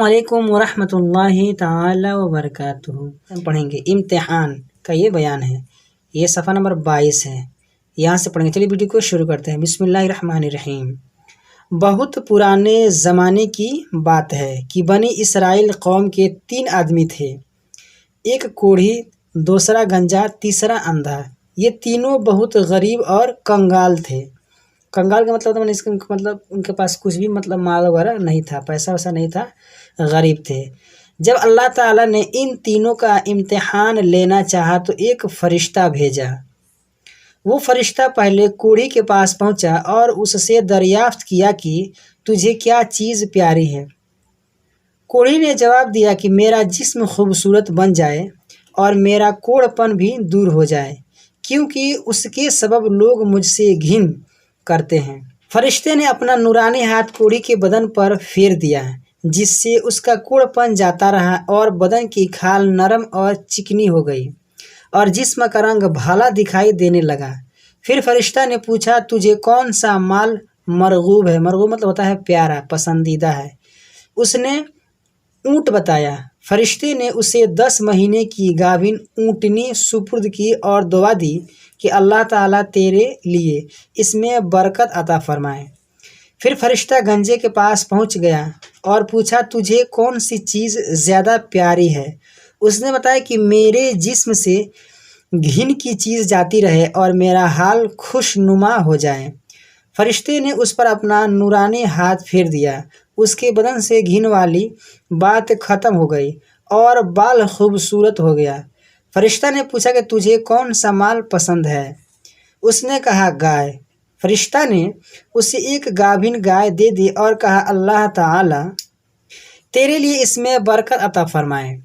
वालेकुम वरहमत ल्लाहि ताला वबरकातुहू। हम पढ़ेंगे इम्तिहान का ये बयान है। ये सफ़ा नंबर 22 है, यहाँ से पढ़ेंगे। चलिए वीडियो को शुरू करते हैं। बिस्मिल्लाहिर्रहमानिर्रहीम। बहुत पुराने ज़माने की बात है कि बनी इसराइल कौम के 3 आदमी थे, एक कोढ़ी, दूसरा गंजा, तीसरा अंधा। ये तीनों बहुत गरीब और कंगाल थे। कंगाल का मतलब इसका मतलब उनके पास कुछ भी माल वगैरह नहीं था, पैसा वैसा नहीं था, गरीब थे। जब अल्लाह ताला ने इन तीनों का इम्तिहान लेना चाहा तो एक फ़रिश्ता भेजा। वो फ़रिश्ता पहले कोढ़ी के पास पहुंचा और उससे दरियाफ्त किया कि तुझे क्या चीज़ प्यारी है। कोढ़ी ने जवाब दिया कि मेरा जिस्म खूबसूरत बन जाए और मेरा कोढ़पन भी दूर हो जाए, क्योंकि उसके सबब लोग मुझसे घिन करते हैं। फरिश्ते ने अपना नूरानी हाथ कोढ़ी के बदन पर फेर दिया, जिससे उसका कोढ़पन जाता रहा और बदन की खाल नरम और चिकनी हो गई और जिस्म का रंग भाला दिखाई देने लगा। फिर फरिश्ता ने पूछा, तुझे कौन सा माल मरगूब है? मरगूब मतलब होता है प्यारा, पसंदीदा है। उसने ऊँट बताया। फरिश्ते ने उसे 10 महीने की गाभिन ऊँटनी सुपुर्द की और दुआ दी कि अल्लाह ताला तेरे लिए इसमें बरकत अता फरमाए। फिर फरिश्ता गंजे के पास पहुंच गया और पूछा, तुझे कौन सी चीज़ ज़्यादा प्यारी है? उसने बताया कि मेरे जिस्म से घिन की चीज़ जाती रहे और मेरा हाल खुशनुमा हो जाए। फरिश्ते ने उस पर अपना नूरानी हाथ फेर दिया। उसके बदन से घिन वाली बात ख़त्म हो गई और बाल खूबसूरत हो गया। फरिश्ता ने पूछा कि तुझे कौन सा माल पसंद है? उसने कहा, गाय। फरिश्ता ने उसे एक गाभिन गाय दे दी और कहा, अल्लाह ताला तेरे लिए इसमें बरकत अता फरमाए।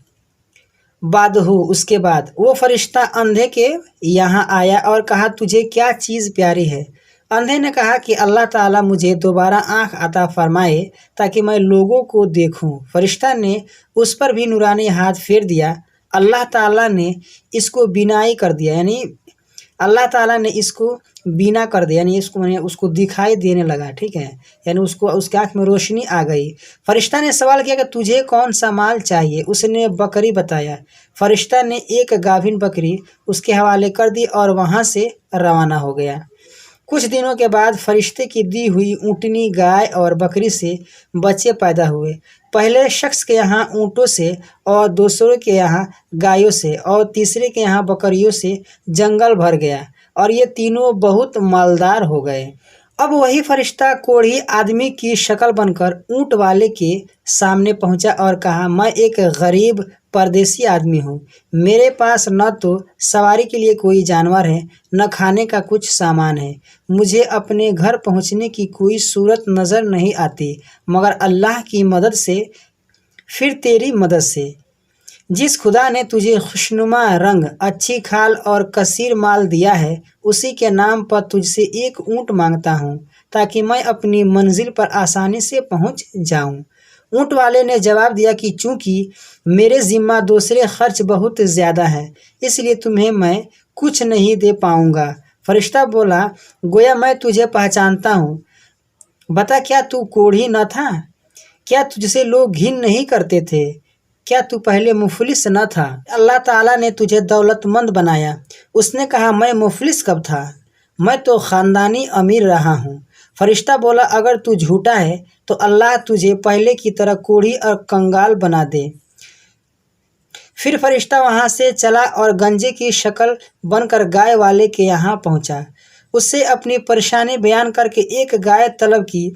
उसके बाद वो फरिश्ता अंधे के यहाँ आया और कहा, तुझे क्या चीज़ प्यारी है? अंधे ने कहा कि अल्लाह ताला मुझे दोबारा आँख अता फरमाए ताकि मैं लोगों को देखूं। फरिश्ता ने उस पर भी नूरानी हाथ फेर दिया। अल्लाह ताला ने इसको बीनाई कर दिया, यानी अल्लाह ताला ने इसको बीना कर दिया, यानी उसको दिखाई देने लगा। ठीक है, यानी उसको उसके आँख में रोशनी आ गई। फरिश्ता ने सवाल किया कि तुझे कौन सा माल चाहिए? उसने बकरी बताया। फरिश्ता ने एक गाभिन बकरी उसके हवाले कर दी और वहाँ से रवाना हो गया। कुछ दिनों के बाद फरिश्ते की दी हुई ऊँटनी, गाय और बकरी से बच्चे पैदा हुए। पहले शख्स के यहाँ ऊँटों से और दूसरों के यहाँ गायों से और तीसरे के यहाँ बकरियों से जंगल भर गया और ये तीनों बहुत मालदार हो गए। अब वही फरिश्ता कोढ़ी आदमी की शक्ल बनकर ऊँट वाले के सामने पहुँचा और कहा, मैं एक गरीब परदेसी आदमी हूँ। मेरे पास न तो सवारी के लिए कोई जानवर है, न खाने का कुछ सामान है। मुझे अपने घर पहुँचने की कोई सूरत नज़र नहीं आती मगर अल्लाह की मदद से, फिर तेरी मदद से। जिस खुदा ने तुझे खुशनुमा रंग, अच्छी खाल और कसीर माल दिया है, उसी के नाम पर तुझसे एक ऊँट मांगता हूँ ताकि मैं अपनी मंजिल पर आसानी से पहुँच जाऊँ। ऊँट वाले ने जवाब दिया कि चूँकि मेरे ज़िम्मा दूसरे खर्च बहुत ज़्यादा हैं, इसलिए तुम्हें मैं कुछ नहीं दे पाऊँगा। फरिश्ता बोला, गोया मैं तुझे पहचानता हूँ। बता, क्या तू कोढ़ी न था? क्या तुझसे लोग घिन नहीं करते थे? क्या तू पहले मुफलिस न था? अल्लाह ताला ने तुझे दौलतमंद बनाया। उसने कहा, मैं मुफलिस कब था? मैं तो ख़ानदानी अमीर रहा हूँ। फरिश्ता बोला, अगर तू झूठा है तो अल्लाह तुझे पहले की तरह कोढ़ी और कंगाल बना दे। फिर फरिश्ता वहाँ से चला और गंजे की शक्ल बनकर गाय वाले के यहाँ पहुँचा। उससे अपनी परेशानी बयान करके एक गाय तलब की।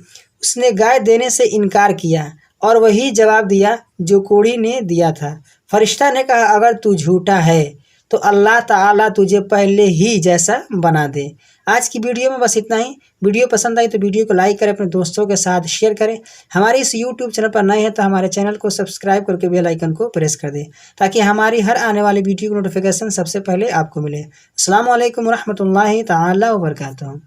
उसने गाय देने से इनकार किया और वही जवाब दिया जो कोढ़ी ने दिया था। फरिश्ता ने कहा, अगर तू झूठा है तो अल्लाह ताला तुझे पहले ही जैसा बना दे। आज की वीडियो में बस इतना ही। वीडियो पसंद आई तो वीडियो को लाइक करें, अपने दोस्तों के साथ शेयर करें। हमारे इस यूट्यूब चैनल पर नए हैं तो हमारे चैनल को सब्सक्राइब करके बेल आइकन को प्रेस कर दें ताकि हमारी हर आने वाली वीडियो की नोटिफिकेशन सबसे पहले आपको मिले। अस्सलाम वालेकुम रहमतुल्लाहि ताला व बरकातुहू।